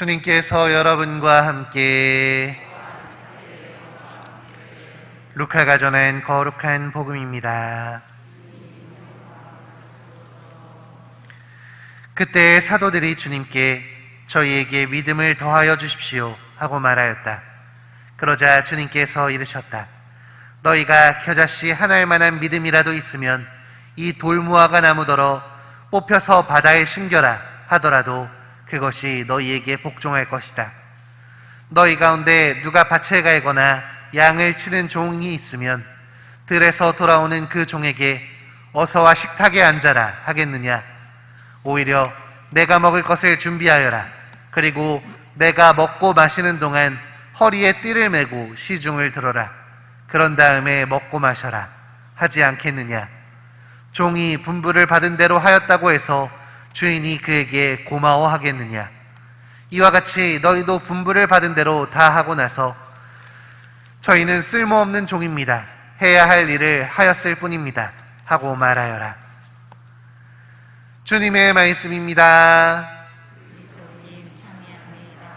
주님께서 여러분과 함께 루카가 전한 거룩한 복음입니다. 그때 사도들이 주님께 저희에게 믿음을 더하여 주십시오 하고 말하였다. 그러자 주님께서 이르셨다. 너희가 겨자씨 한 알만한 믿음이라도 있으면 이 돌무화과 나무더러 뽑혀서 바다에 심겨라 하더라도 그것이 너희에게 복종할 것이다. 너희 가운데 누가 밭을 갈거나 양을 치는 종이 있으면 들에서 돌아오는 그 종에게 어서와 식탁에 앉아라 하겠느냐? 오히려 내가 먹을 것을 준비하여라. 그리고 내가 먹고 마시는 동안 허리에 띠를 메고 시중을 들어라. 그런 다음에 먹고 마셔라 하지 않겠느냐? 종이 분부를 받은 대로 하였다고 해서 주인이 그에게 고마워하겠느냐? 이와 같이 너희도 분부를 받은 대로 다 하고 나서 저희는 쓸모없는 종입니다. 해야 할 일을 하였을 뿐입니다 하고 말하여라. 주님의 말씀입니다. 그리스도님 참여합니다.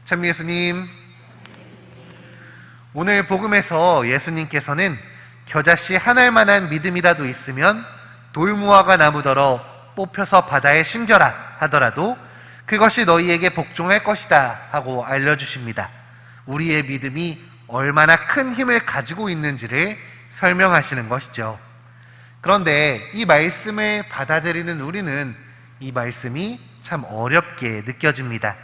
참 예수님, 오늘 복음에서 예수님께서는 겨자씨 한 알만한 믿음이라도 있으면 돌무화과 나무더러 뽑혀서 바다에 심겨라 하더라도 그것이 너희에게 복종할 것이다 하고 알려주십니다. 우리의 믿음이 얼마나 큰 힘을 가지고 있는지를 설명하시는 것이죠. 그런데 이 말씀을 받아들이는 우리는 이 말씀이 참 어렵게 느껴집니다.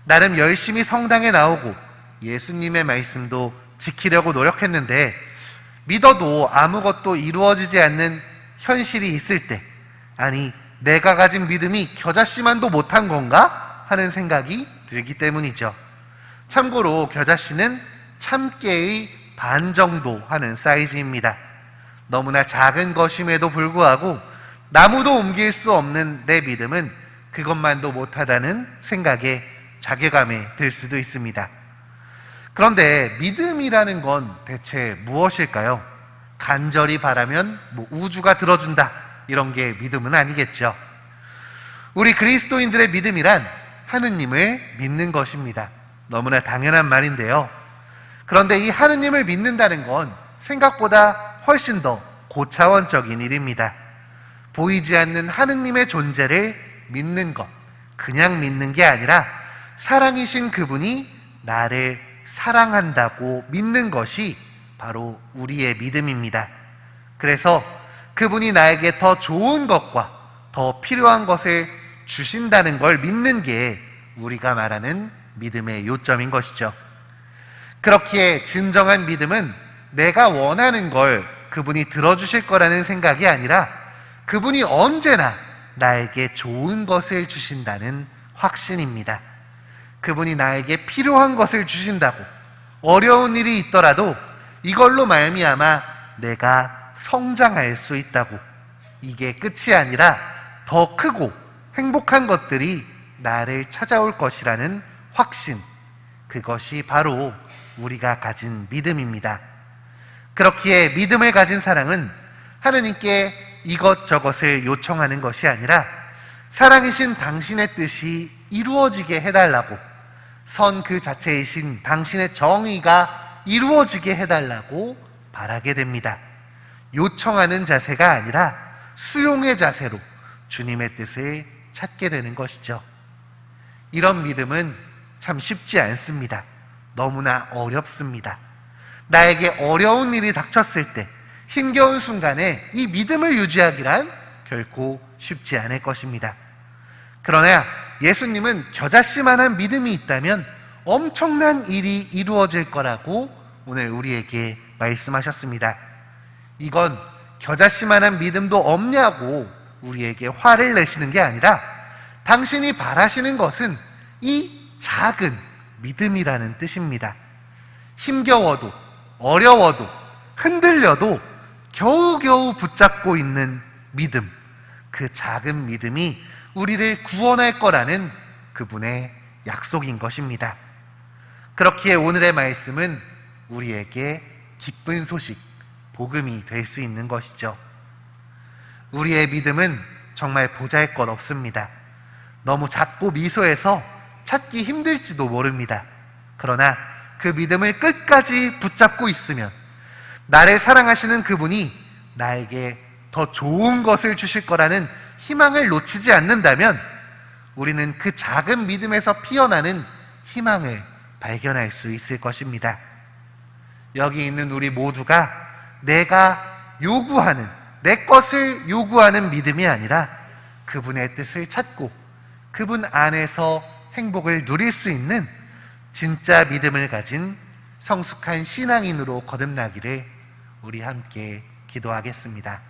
나름 열심히 성당에 나오고 예수님의 말씀도 지키려고 노력했는데 믿어도 아무것도 이루어지지 않는 현실이 있을 때, 아니 내가 가진 믿음이 겨자씨만도 못한 건가? 하는 생각이 들기 때문이죠. 참고로 겨자씨는 참깨의 반 정도 하는 사이즈입니다. 너무나 작은 것임에도 불구하고 나무도 옮길 수 없는 내 믿음은 그것만도 못하다는 생각에 자괴감에 들 수도 있습니다. 그런데 믿음이라는 건 대체 무엇일까요? 간절히 바라면 우주가 들어준다, 이런 게 믿음은 아니겠죠. 우리 그리스도인들의 믿음이란 하느님을 믿는 것입니다. 너무나 당연한 말인데요. 그런데 이 하느님을 믿는다는 건 생각보다 훨씬 더 고차원적인 일입니다. 보이지 않는 하느님의 존재를 믿는 것, 그냥 믿는 게 아니라 사랑이신 그분이 나를 사랑한다고 믿는 것이 바로 우리의 믿음입니다. 그래서 그분이 나에게 더 좋은 것과 더 필요한 것을 주신다는 걸 믿는 게 우리가 말하는 믿음의 요점인 것이죠. 그렇기에 진정한 믿음은 내가 원하는 걸 그분이 들어주실 거라는 생각이 아니라 그분이 언제나 나에게 좋은 것을 주신다는 확신입니다. 그분이 나에게 필요한 것을 주신다고, 어려운 일이 있더라도 이걸로 말미암아 내가 성장할 수 있다고, 이게 끝이 아니라 더 크고 행복한 것들이 나를 찾아올 것이라는 확신, 그것이 바로 우리가 가진 믿음입니다. 그렇기에 믿음을 가진 사랑은 하느님께 이것저것을 요청하는 것이 아니라 사랑이신 당신의 뜻이 이루어지게 해달라고, 선 그 자체이신 당신의 정의가 이루어지게 해달라고 바라게 됩니다. 요청하는 자세가 아니라 수용의 자세로 주님의 뜻을 찾게 되는 것이죠. 이런 믿음은 참 쉽지 않습니다. 너무나 어렵습니다. 나에게 어려운 일이 닥쳤을 때, 힘겨운 순간에 이 믿음을 유지하기란 결코 쉽지 않을 것입니다. 그러나 예수님은 겨자씨만한 믿음이 있다면 엄청난 일이 이루어질 거라고 오늘 우리에게 말씀하셨습니다. 이건 겨자씨만한 믿음도 없냐고 우리에게 화를 내시는 게 아니라 당신이 바라시는 것은 이 작은 믿음이라는 뜻입니다. 힘겨워도 어려워도 흔들려도 겨우겨우 붙잡고 있는 믿음, 그 작은 믿음이 우리를 구원할 거라는 그분의 약속인 것입니다. 그렇기에 오늘의 말씀은 우리에게 기쁜 소식, 복음이 될 수 있는 것이죠. 우리의 믿음은 정말 보잘것 없습니다. 너무 작고 미소해서 찾기 힘들지도 모릅니다. 그러나 그 믿음을 끝까지 붙잡고 있으면 나를 사랑하시는 그분이 나에게 더 좋은 것을 주실 거라는 희망을 놓치지 않는다면 우리는 그 작은 믿음에서 피어나는 희망을 발견할 수 있을 것입니다. 여기 있는 우리 모두가 내가 요구하는, 내 것을 요구하는 믿음이 아니라 그분의 뜻을 찾고 그분 안에서 행복을 누릴 수 있는 진짜 믿음을 가진 성숙한 신앙인으로 거듭나기를 우리 함께 기도하겠습니다.